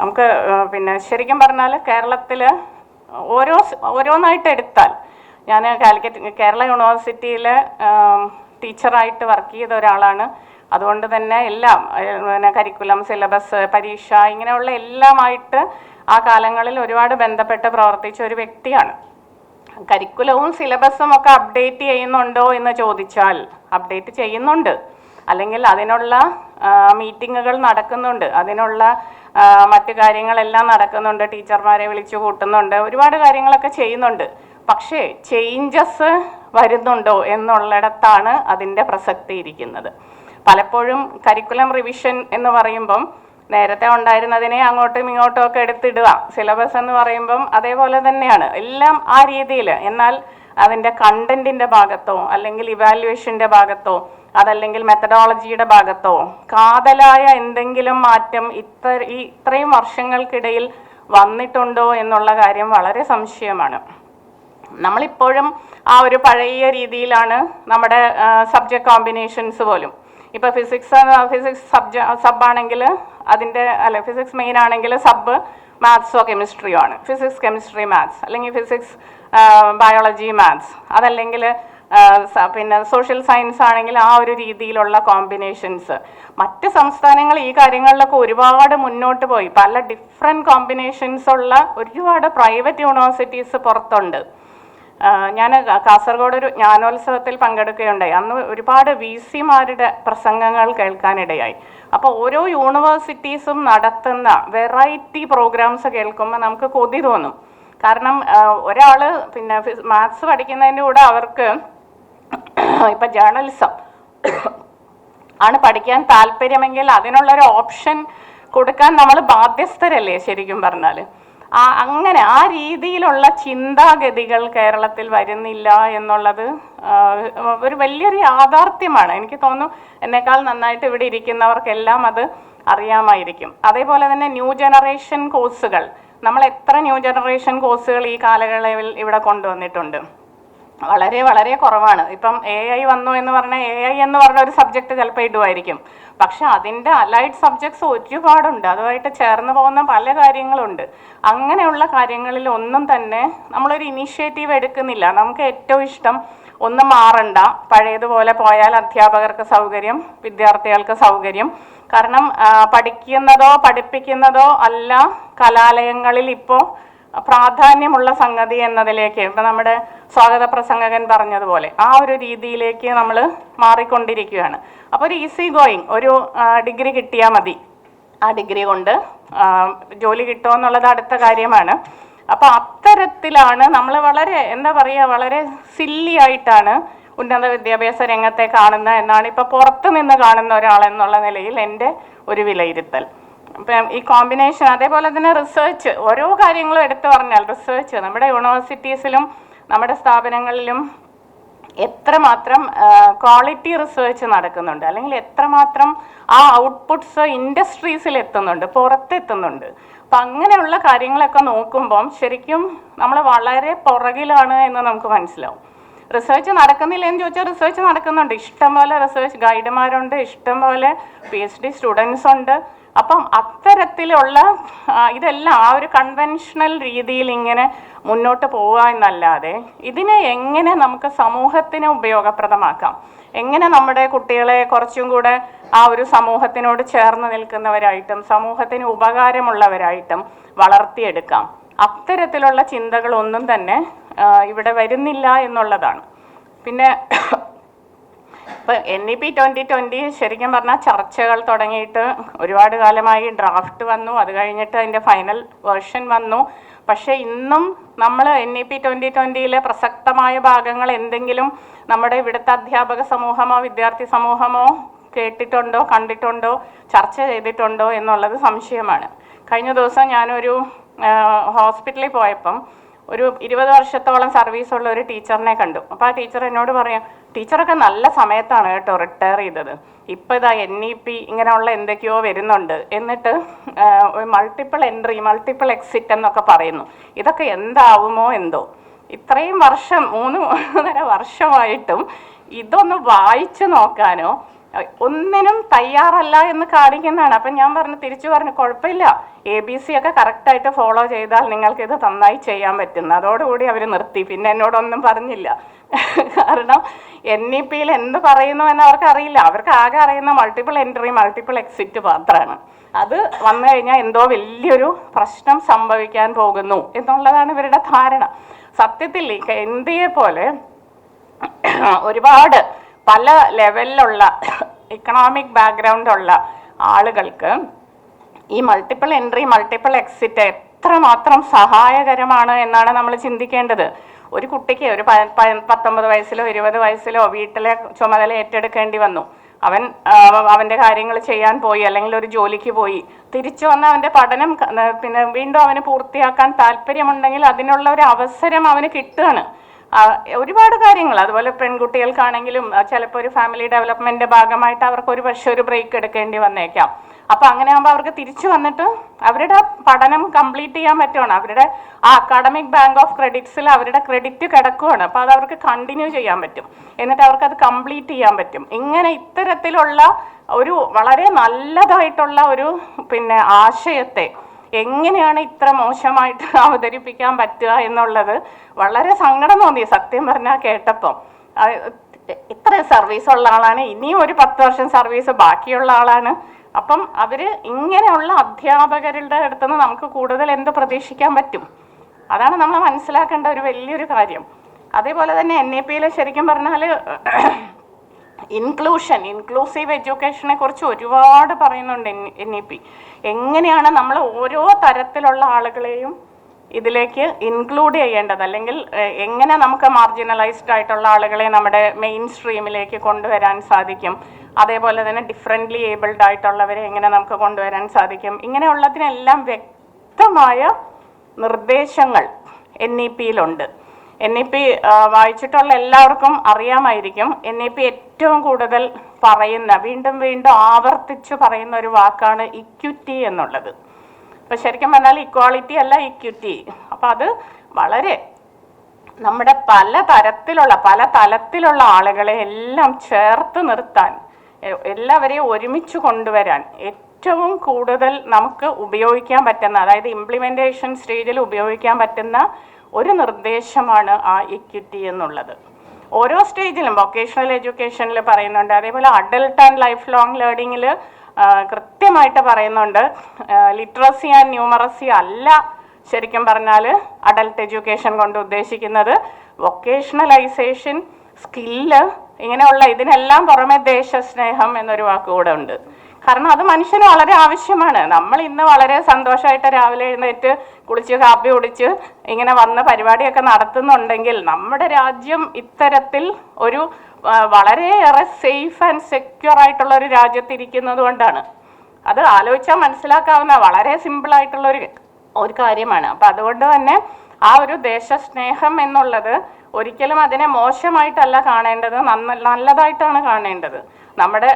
നമുക്ക് പിന്നെ ശരിക്കും പറഞ്ഞാൽ കേരളത്തിൽ ഓരോന്നായിട്ട് എടുത്താൽ, ഞാൻ കേരള യൂണിവേഴ്സിറ്റിയിൽ ടീച്ചറായിട്ട് വർക്ക് ചെയ്ത ഒരാളാണ്. അതുകൊണ്ട് തന്നെ എല്ലാം പിന്നെ കരിക്കുലം, സിലബസ്, പരീക്ഷ ഇങ്ങനെയുള്ള എല്ലാമായിട്ട് ആ കാലങ്ങളിൽ ഒരുപാട് ബന്ധപ്പെട്ട് പ്രവർത്തിച്ച ഒരു വ്യക്തിയാണ്. കരിക്കുലവും സിലബസും ഒക്കെ അപ്ഡേറ്റ് ചെയ്യുന്നുണ്ടോ എന്ന് ചോദിച്ചാൽ അപ്ഡേറ്റ് ചെയ്യുന്നുണ്ട്. അല്ലെങ്കിൽ അതിനുള്ള മീറ്റിങ്ങുകൾ നടക്കുന്നുണ്ട്, അതിനുള്ള മറ്റു കാര്യങ്ങളെല്ലാം നടക്കുന്നുണ്ട്, ടീച്ചർമാരെ വിളിച്ചു കൂട്ടുന്നുണ്ട്, ഒരുപാട് കാര്യങ്ങളൊക്കെ ചെയ്യുന്നുണ്ട്. പക്ഷേ ചേഞ്ചസ് വരുന്നുണ്ടോ എന്നുള്ളിടത്താണ് അതിൻ്റെ പ്രസക്തി ഇരിക്കുന്നത്. പലപ്പോഴും കരിക്കുലം റിവിഷൻ എന്ന് പറയുമ്പം നേരത്തെ ഉണ്ടായിരുന്നതിനെ അങ്ങോട്ടും ഇങ്ങോട്ടും ഒക്കെ എടുത്തിടുക. സിലബസ് എന്ന് പറയുമ്പം അതേപോലെ തന്നെയാണ്, എല്ലാം ആ രീതിയിൽ. എന്നാൽ അതിൻ്റെ കണ്ടന്റിൻ്റെ ഭാഗത്തോ അല്ലെങ്കിൽ ഇവാലുവേഷൻ്റെ ഭാഗത്തോ അതല്ലെങ്കിൽ മെത്തഡോളജിയുടെ ഭാഗത്തോ കാതലായ എന്തെങ്കിലും മാറ്റം ഇത്രയും വർഷങ്ങൾക്കിടയിൽ വന്നിട്ടുണ്ടോ എന്നുള്ള കാര്യം വളരെ സംശയമാണ്. നമ്മളിപ്പോഴും ആ ഒരു പഴയ രീതിയിലാണ് നമ്മുടെ സബ്ജക്ട് കോമ്പിനേഷൻസ് പോലും. ഇപ്പോൾ ഫിസിക്സ് സബ്ബാണെങ്കിൽ അതിൻ്റെ ഫിസിക്സ് മെയിൻ ആണെങ്കിൽ സബ് മാത്സോ കെമിസ്ട്രിയോ ആണ്. ഫിസിക്സ് കെമിസ്ട്രി മാത്സ്, അല്ലെങ്കിൽ ഫിസിക്സ് ബയോളജി മാത്സ്, അതല്ലെങ്കിൽ പിന്നെ സോഷ്യൽ സയൻസ് ആണെങ്കിൽ ആ ഒരു രീതിയിലുള്ള കോമ്പിനേഷൻസ്. മറ്റ് സംസ്ഥാനങ്ങൾ ഈ കാര്യങ്ങളിലൊക്കെ ഒരുപാട് മുന്നോട്ട് പോയി. പല ഡിഫറെൻറ്റ് കോമ്പിനേഷൻസ് ഉള്ള ഒരുപാട് പ്രൈവറ്റ് യൂണിവേഴ്സിറ്റീസ് പുറത്തുണ്ട്. ഞാൻ കാസർഗോഡ് ഒരു ജ്ഞാനോത്സവത്തിൽ പങ്കെടുക്കുകയുണ്ടായി. അന്ന് ഒരുപാട് VC-മാരുടെ പ്രസംഗങ്ങൾ കേൾക്കാനിടയായി. അപ്പോൾ ഓരോ യൂണിവേഴ്സിറ്റീസും നടത്തുന്ന വെറൈറ്റി പ്രോഗ്രാംസ് കേൾക്കുമ്പോൾ നമുക്ക് കൊതി തോന്നും. കാരണം ഒരാൾ പിന്നെ മാത്സ് പഠിക്കുന്നതിൻ്റെ കൂടെ അവർക്ക് ഇപ്പം ജേർണലിസം ആണ് പഠിക്കാൻ താല്പര്യമെങ്കിൽ അതിനുള്ളൊരു ഓപ്ഷൻ കൊടുക്കാൻ നമ്മൾ ബാധ്യസ്ഥരല്ലേ ശരിക്കും പറഞ്ഞാൽ. അങ്ങനെ ആ രീതിയിലുള്ള ചിന്താഗതികൾ കേരളത്തിൽ വരുന്നില്ല എന്നുള്ളത് ഒരു വലിയൊരു യാഥാർത്ഥ്യമാണ്. എനിക്ക് തോന്നുന്നു എന്നേക്കാൾ നന്നായിട്ട് ഇവിടെ ഇരിക്കുന്നവർക്കെല്ലാം അത് അറിയാമായിരിക്കും. അതേപോലെ തന്നെ ന്യൂ ജനറേഷൻ കോഴ്സുകൾ, നമ്മൾ എത്ര ന്യൂ ജനറേഷൻ കോഴ്സുകൾ ഈ കാലയളവിൽ ഇവിടെ കൊണ്ടുവന്നിട്ടുണ്ട്? വളരെ വളരെ കുറവാണ്. ഇപ്പം AI വന്നു എന്ന് പറഞ്ഞാൽ AI എന്ന് പറഞ്ഞ ഒരു സബ്ജക്റ്റ് ചിലപ്പോൾ ഇടുമായിരിക്കും. പക്ഷെ അതിൻ്റെ അലൈഡ് സബ്ജക്ട്സ് ഒരുപാടുണ്ട്, അതുമായിട്ട് ചേർന്ന് പോകുന്ന പല കാര്യങ്ങളുണ്ട്. അങ്ങനെയുള്ള കാര്യങ്ങളിൽ ഒന്നും തന്നെ നമ്മളൊരു ഇനീഷ്യേറ്റീവ് എടുക്കുന്നില്ല. നമുക്ക് ഏറ്റവും ഇഷ്ടം ഒന്നും മാറണ്ട, പഴയതുപോലെ പോയാൽ അധ്യാപകർക്ക് സൗകര്യം, വിദ്യാർത്ഥികൾക്ക് സൗകര്യം. കാരണം പഠിക്കുന്നതോ പഠിപ്പിക്കുന്നതോ അല്ല കലാലയങ്ങളിൽ ഇപ്പോൾ പ്രാധാന്യമുള്ള സംഗതി എന്നതിലേക്ക്, ഇപ്പം നമ്മുടെ സ്വാഗത പ്രസംഗകൻ പറഞ്ഞതുപോലെ ആ ഒരു രീതിയിലേക്ക് നമ്മൾ മാറിക്കൊണ്ടിരിക്കുകയാണ്. അപ്പോൾ ഒരു ഈസി ഗോയിങ് ഒരു ഡിഗ്രി കിട്ടിയാൽ മതി, ആ ഡിഗ്രി കൊണ്ട് ജോലി കിട്ടുമോ എന്നുള്ളത് അടുത്ത കാര്യമാണ്. അപ്പോൾ അത്തരത്തിലാണ് നമ്മൾ വളരെ എന്താ പറയുക, വളരെ സില്ലി ആയിട്ടാണ് ഉന്നത വിദ്യാഭ്യാസ രംഗത്തെ കാണുന്നത് എന്നാണ് ഇപ്പോൾ പുറത്തു നിന്ന് കാണുന്ന ഒരാളെന്നുള്ള നിലയിൽ എൻ്റെ ഒരു വിലയിരുത്തൽ. ഇപ്പം ഈ കോമ്പിനേഷൻ, അതേപോലെ തന്നെ റിസർച്ച്, ഓരോ കാര്യങ്ങളും എടുത്തു പറഞ്ഞാൽ റിസർച്ച് നമ്മുടെ യൂണിവേഴ്സിറ്റീസിലും നമ്മുടെ സ്ഥാപനങ്ങളിലും എത്രമാത്രം ക്വാളിറ്റി റിസർച്ച് നടക്കുന്നുണ്ട്, അല്ലെങ്കിൽ എത്രമാത്രം ആ ഔട്ട്പുട്ട്സ് ഇൻഡസ്ട്രീസിൽ എത്തുന്നുണ്ട്, പുറത്തെത്തുന്നുണ്ട്. അപ്പം അങ്ങനെയുള്ള കാര്യങ്ങളൊക്കെ നോക്കുമ്പം ശരിക്കും നമ്മൾ വളരെ പുറകിലാണ് എന്ന് നമുക്ക് മനസ്സിലാവും. റിസർച്ച് നടക്കുന്നില്ല എന്ന് ചോദിച്ചാൽ റിസർച്ച് നടക്കുന്നുണ്ട്. ഇഷ്ടംപോലെ റിസർച്ച് ഗൈഡുമാരുണ്ട്, ഇഷ്ടംപോലെ PhD സ്റ്റുഡൻസ് ഉണ്ട്. അപ്പം അത്തരത്തിലുള്ള ഇതെല്ലാം ആ ഒരു കൺവെൻഷണൽ രീതിയിൽ ഇങ്ങനെ മുന്നോട്ട് പോവുക എന്നല്ലാതെ ഇതിനെ എങ്ങനെ നമുക്ക് സമൂഹത്തിന് ഉപയോഗപ്രദമാക്കാം, എങ്ങനെ നമ്മുടെ കുട്ടികളെ കുറച്ചും കൂടെ ആ ഒരു സമൂഹത്തിനോട് ചേർന്ന് നിൽക്കുന്നവരായിട്ടും സമൂഹത്തിന് ഉപകാരമുള്ളവരായിട്ടും വളർത്തിയെടുക്കാം, അത്തരത്തിലുള്ള ചിന്തകളൊന്നും തന്നെ ഇവിടെ വരുന്നില്ല എന്നുള്ളതാണ്. പിന്നെ ഇപ്പം NEP 2020 ശരിക്കും പറഞ്ഞാൽ ചർച്ചകൾ തുടങ്ങിയിട്ട് ഒരുപാട് കാലമായി. ഡ്രാഫ്റ്റ് വന്നു, അത് കഴിഞ്ഞിട്ട് അതിൻ്റെ ഫൈനൽ വേർഷൻ വന്നു. പക്ഷേ ഇന്നും നമ്മൾ NEP 2020 പ്രസക്തമായ ഭാഗങ്ങൾ എന്തെങ്കിലും നമ്മുടെ ഇവിടുത്തെ അധ്യാപക സമൂഹമോ വിദ്യാർത്ഥി സമൂഹമോ കേട്ടിട്ടുണ്ടോ, കണ്ടിട്ടുണ്ടോ, ചർച്ച ചെയ്തിട്ടുണ്ടോ എന്നുള്ളത് സംശയമാണ്. കഴിഞ്ഞ ദിവസം ഞാനൊരു ഹോസ്പിറ്റലിൽ പോയപ്പം ഒരു 20 വർഷത്തോളം സർവീസുള്ള ഒരു ടീച്ചറിനെ കണ്ടു. അപ്പോൾ ആ ടീച്ചർ എന്നോട് പറയാം, ടീച്ചറൊക്കെ നല്ല സമയത്താണ് കേട്ടോ റിട്ടയർ ചെയ്തത്, ഇപ്പോൾ ഇതാ NEP ഇങ്ങനെയുള്ള എന്തൊക്കെയോ വരുന്നുണ്ട്, എന്നിട്ട് മൾട്ടിപ്പിൾ എൻട്രി മൾട്ടിപ്പിൾ എക്സിറ്റ് എന്നൊക്കെ പറയുന്നു. ഇതൊക്കെ എന്താവുമോ എന്തോ. ഇത്രയും വർഷം 3.5 വർഷമായിട്ടും ഇതൊന്ന് വായിച്ചു നോക്കാനോ ഒന്നിനും തയ്യാറല്ല എന്ന് കാണിക്കുന്നതാണ്. അപ്പം ഞാൻ തിരിച്ചു പറഞ്ഞു കുഴപ്പമില്ല, ABC ഒക്കെ കറക്റ്റായിട്ട് ഫോളോ ചെയ്താൽ നിങ്ങൾക്കിത് നന്നായി ചെയ്യാൻ പറ്റുന്നു. അതോടുകൂടി അവർ നിർത്തി, പിന്നെ എന്നോടൊന്നും പറഞ്ഞില്ല. കാരണം NEPയിൽ എന്ത് പറയുന്നു എന്ന് അവർക്ക് അറിയില്ല. അവർക്ക് ആകെ അറിയുന്ന മൾട്ടിപ്പിൾ എൻട്രി മൾട്ടിപ്പിൾ എക്സിറ്റ് മാത്രമാണ്. അത് വന്നു കഴിഞ്ഞാൽ എന്തോ വലിയൊരു പ്രശ്നം സംഭവിക്കാൻ പോകുന്നു എന്നുള്ളതാണ് ഇവരുടെ ധാരണ. സത്യത്തിൽ ഇന്ത്യയെ പോലെ ഒരുപാട് പല ലെവലിലുള്ള ഇക്കണോമിക് ബാക്ക്ഗ്രൗണ്ടുള്ള ആളുകൾക്ക് ഈ മൾട്ടിപ്പിൾ എൻട്രി മൾട്ടിപ്പിൾ എക്സിറ്റ് എത്രമാത്രം സഹായകരമാണ് എന്നാണ് നമ്മൾ ചിന്തിക്കേണ്ടത്. ഒരു കുട്ടിക്ക് ഒരു 19 വയസ്സിലോ 20 വയസ്സിലോ വീട്ടിലെ ചുമതല ഏറ്റെടുക്കേണ്ടി വന്നു. അവൻ്റെ കാര്യങ്ങൾ ചെയ്യാൻ പോയി, അല്ലെങ്കിൽ ഒരു ജോലിക്ക് പോയി, തിരിച്ചു വന്ന് അവൻ്റെ പഠനം പിന്നെ വീണ്ടും അവന് പൂർത്തിയാക്കാൻ താല്പര്യമുണ്ടെങ്കിൽ അതിനുള്ള ഒരു അവസരം അവന് കിട്ടുകയാണ്. ഒരുപാട് കാര്യങ്ങൾ അതുപോലെ പെൺകുട്ടികൾക്കാണെങ്കിലും ചിലപ്പോൾ ഒരു ഫാമിലി ഡെവലപ്മെൻറ്റിൻ്റെ ഭാഗമായിട്ട് അവർക്ക് ഒരു ബ്രേക്ക് എടുക്കേണ്ടി വന്നേക്കാം. അപ്പോൾ അങ്ങനെ ആകുമ്പോൾ അവർക്ക് തിരിച്ചു വന്നിട്ട് അവരുടെ പഠനം കംപ്ലീറ്റ് ചെയ്യാൻ പറ്റുവാണ്. അവരുടെ ആ അക്കാഡമിക് ബാങ്ക് ഓഫ് ക്രെഡിറ്റ്സിൽ അവരുടെ ക്രെഡിറ്റ് കിടക്കുവാണ്. അപ്പോൾ അത് അവർക്ക് കണ്ടിന്യൂ ചെയ്യാൻ പറ്റും, എന്നിട്ട് അവർക്കത് കംപ്ലീറ്റ് ചെയ്യാൻ പറ്റും. ഇങ്ങനെ ഇത്തരത്തിലുള്ള ഒരു വളരെ നല്ലതായിട്ടുള്ള ഒരു ആശയത്തെ എങ്ങനെയാണ് ഇത്ര മോശമായിട്ട് അവതരിപ്പിക്കാൻ പറ്റുക എന്നുള്ളത് വളരെ സങ്കടം തോന്നി സത്യം പറഞ്ഞാൽ കേട്ടപ്പം. ഇത്ര സർവീസ് ഉള്ള ആളാണ്, ഇനിയും ഒരു 10 വർഷം സർവീസ് ബാക്കിയുള്ള ആളാണ്. അപ്പം അവർ ഇങ്ങനെയുള്ള അധ്യാപകരുടെ അടുത്തുനിന്ന് നമുക്ക് കൂടുതൽ എന്ത് പ്രതീക്ഷിക്കാൻ പറ്റും? അതാണ് നമ്മൾ മനസ്സിലാക്കേണ്ട ഒരു വലിയൊരു കാര്യം. അതേപോലെ തന്നെ NEPയിൽ ശരിക്കും പറഞ്ഞാൽ ഇൻക്ലൂസീവ് എഡ്യൂക്കേഷനെ കുറിച്ച് ഒരുപാട് പറയുന്നുണ്ട് NEP. എങ്ങനെയാണ് നമ്മൾ ഓരോ തരത്തിലുള്ള ആളുകളെയും ഇതിലേക്ക് ഇൻക്ലൂഡ് ചെയ്യേണ്ടത്, അല്ലെങ്കിൽ എങ്ങനെ നമുക്ക് മാർജിനലൈസ്ഡ് ആയിട്ടുള്ള ആളുകളെ നമ്മുടെ മെയിൻ സ്ട്രീമിലേക്ക് കൊണ്ടുവരാൻ സാധിക്കും, അതേപോലെ തന്നെ ഡിഫറെൻ്റ്ലി ഏബിൾഡ് ആയിട്ടുള്ളവരെ എങ്ങനെ നമുക്ക് കൊണ്ടുവരാൻ സാധിക്കും, ഇങ്ങനെയുള്ളതിനെല്ലാം വ്യക്തമായ നിർദ്ദേശങ്ങൾ NEPയിലുണ്ട്. NEP വായിച്ചിട്ടുള്ള എല്ലാവർക്കും അറിയാമായിരിക്കും. NEP ഏറ്റവും കൂടുതൽ വീണ്ടും ആവർത്തിച്ച് പറയുന്ന ഒരു വാക്കാണ് ഇക്വിറ്റി എന്നുള്ളത്. അപ്പോൾ ശരിക്കും പറഞ്ഞാൽ ഇക്വാളിറ്റി അല്ല, ഇക്വിറ്റി. അപ്പോൾ അത് വളരെ നമ്മുടെ പല തലത്തിലുള്ള ആളുകളെ എല്ലാം ചേർത്ത് നിർത്താൻ, എല്ലാവരെയും ഒരുമിച്ച് കൊണ്ടുവരാൻ ഏറ്റവും കൂടുതൽ നമുക്ക് ഉപയോഗിക്കാൻ പറ്റുന്ന, അതായത് ഇംപ്ലിമെൻറ്റേഷൻ സ്റ്റേജിൽ ഉപയോഗിക്കാൻ പറ്റുന്ന ഒരു നിർദ്ദേശമാണ് ആ ഇക്വിറ്റി എന്നുള്ളത്. ഓരോ സ്റ്റേജിലും വൊക്കേഷണൽ എഡ്യൂക്കേഷനിൽ പറയുന്നുണ്ട്, അതേപോലെ അഡൽട്ട് ആൻഡ് ലൈഫ് ലോങ് ലേണിങ്ങിൽ കൃത്യമായിട്ട് പറയുന്നുണ്ട്. ലിറ്ററസി ആൻഡ് ന്യൂമറസി അല്ല ശരിക്കും പറഞ്ഞാൽ അഡൽട്ട് എഡ്യൂക്കേഷൻ കൊണ്ട് ഉദ്ദേശിക്കുന്നത്. വൊക്കേഷണലൈസേഷൻ, സ്കില്ല്, ഇങ്ങനെയുള്ള ഇതിനെല്ലാം പുറമെ ദേശസ്നേഹം എന്നൊരു വാക്കുകൂടെ ഉണ്ട്. കാരണം അത് മനുഷ്യന് വളരെ ആവശ്യമാണ്. നമ്മൾ ഇന്ന് വളരെ സന്തോഷമായിട്ട് രാവിലെ എഴുന്നേറ്റ് കുളിച്ച് കാപ്പി കുടിച്ച് ഇങ്ങനെ വന്ന് പരിപാടിയൊക്കെ നടത്തുന്നുണ്ടെങ്കിൽ നമ്മുടെ രാജ്യം ഇത്തരത്തിൽ ഒരു വളരെയേറെ സേഫ് ആൻഡ് സെക്യൂർ ആയിട്ടുള്ള ഒരു രാജ്യത്തിരിക്കുന്നത് കൊണ്ടാണ്. അത് ആലോചിച്ചാൽ മനസ്സിലാക്കാവുന്ന വളരെ സിമ്പിളായിട്ടുള്ള ഒരു കാര്യമാണ്. അപ്പം അതുകൊണ്ട് തന്നെ ആ ഒരു ദേശസ്നേഹം എന്നുള്ളത് ഒരിക്കലും അതിനെ മോശമായിട്ടല്ല കാണേണ്ടത്, നല്ലതായിട്ടാണ് കാണേണ്ടത്. നമ്മുടെ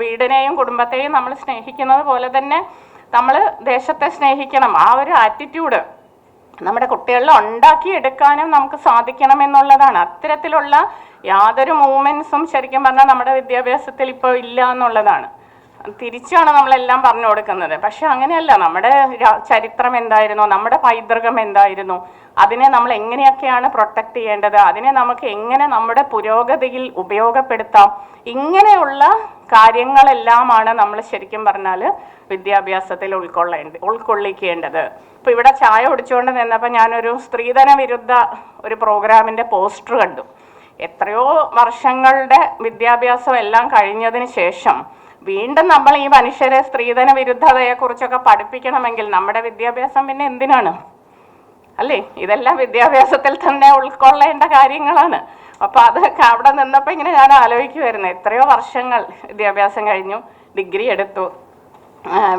വീടിനെയും കുടുംബത്തെയും നമ്മൾ സ്നേഹിക്കുന്നത് പോലെ തന്നെ നമ്മൾ ദേശത്തെ സ്നേഹിക്കണം. ആ ഒരു ആറ്റിറ്റ്യൂഡ് നമ്മുടെ കുട്ടികളിൽ ഉണ്ടാക്കിയെടുക്കാനും നമുക്ക് സാധിക്കണം എന്നുള്ളതാണ്. അത്തരത്തിലുള്ള യാതൊരു മൂവ്മെൻറ്റ്സും ശരിക്കും പറഞ്ഞാൽ നമ്മുടെ വിദ്യാഭ്യാസത്തിൽ ഇപ്പോൾ ഇല്ല എന്നുള്ളതാണ്. തിരിച്ചാണ് നമ്മളെല്ലാം പറഞ്ഞു കൊടുക്കുന്നത്. പക്ഷെ അങ്ങനെയല്ല. നമ്മുടെ ചരിത്രം എന്തായിരുന്നു, നമ്മുടെ പൈതൃകം എന്തായിരുന്നു, അതിനെ നമ്മൾ എങ്ങനെയൊക്കെയാണ് പ്രൊട്ടക്റ്റ് ചെയ്യേണ്ടത്, അതിനെ നമുക്ക് എങ്ങനെ നമ്മുടെ പുരോഗതിയിൽ ഉപയോഗപ്പെടുത്താം, ഇങ്ങനെയുള്ള കാര്യങ്ങളെല്ലാമാണ് നമ്മൾ ശരിക്കും പറഞ്ഞാൽ വിദ്യാഭ്യാസത്തിൽ ഉൾക്കൊള്ളിക്കേണ്ടത്. ഇപ്പോൾ ഇവിടെ ചായ കുടിച്ചുകൊണ്ട് നിന്നപ്പോൾ ഞാനൊരു സ്ത്രീധന വിരുദ്ധ ഒരു പ്രോഗ്രാമിൻ്റെ പോസ്റ്റർ കണ്ടു. എത്രയോ വർഷങ്ങളുടെ വിദ്യാഭ്യാസം എല്ലാം കഴിഞ്ഞതിന് ശേഷം വീണ്ടും നമ്മൾ ഈ മനുഷ്യരെ സ്ത്രീധന വിരുദ്ധതയെക്കുറിച്ചൊക്കെ പഠിപ്പിക്കണമെങ്കിൽ നമ്മുടെ വിദ്യാഭ്യാസം പിന്നെ എന്തിനാണ്? അല്ലേ? ഇതെല്ലാം വിദ്യാഭ്യാസത്തിൽ തന്നെ ഉൾക്കൊള്ളേണ്ട കാര്യങ്ങളാണ്. അപ്പോൾ അതൊക്കെ അവിടെ നിന്നപ്പോൾ ഇങ്ങനെ ഞാൻ ആലോചിക്കുമായിരുന്നു, എത്രയോ വർഷങ്ങൾ വിദ്യാഭ്യാസം കഴിഞ്ഞു, ഡിഗ്രി എടുത്തു,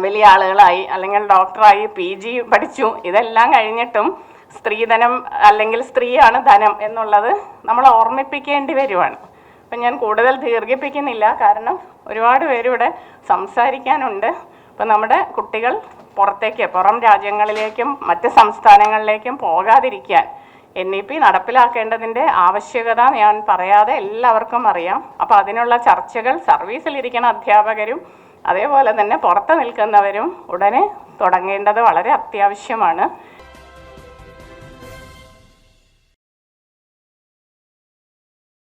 വലിയ ആളുകളായി, അല്ലെങ്കിൽ ഡോക്ടറായി, PG പഠിച്ചു, ഇതെല്ലാം കഴിഞ്ഞിട്ടും സ്ത്രീധനം അല്ലെങ്കിൽ സ്ത്രീയാണ് ധനം എന്നുള്ളത് നമ്മൾ ഓർമ്മിപ്പിക്കേണ്ടി വരുവാണ്. അപ്പം ഞാൻ കൂടുതൽ ദീർഘിപ്പിക്കുന്നില്ല, കാരണം ഒരുപാട് പേരിവിടെ സംസാരിക്കാനുണ്ട്. അപ്പം നമ്മുടെ കുട്ടികൾ പുറം രാജ്യങ്ങളിലേക്കും മറ്റ് സംസ്ഥാനങ്ങളിലേക്കും പോകാതിരിക്കാൻ NEP നടപ്പിലാക്കേണ്ടതിൻ്റെ ആവശ്യകത ഞാൻ പറയാതെ എല്ലാവർക്കും അറിയാം. അപ്പോൾ അതിനുള്ള ചർച്ചകൾ സർവീസിലിരിക്കുന്ന അധ്യാപകരും അതേപോലെ തന്നെ പുറത്ത് നിൽക്കുന്നവരും ഉടനെ തുടങ്ങേണ്ടത് വളരെ അത്യാവശ്യമാണ്.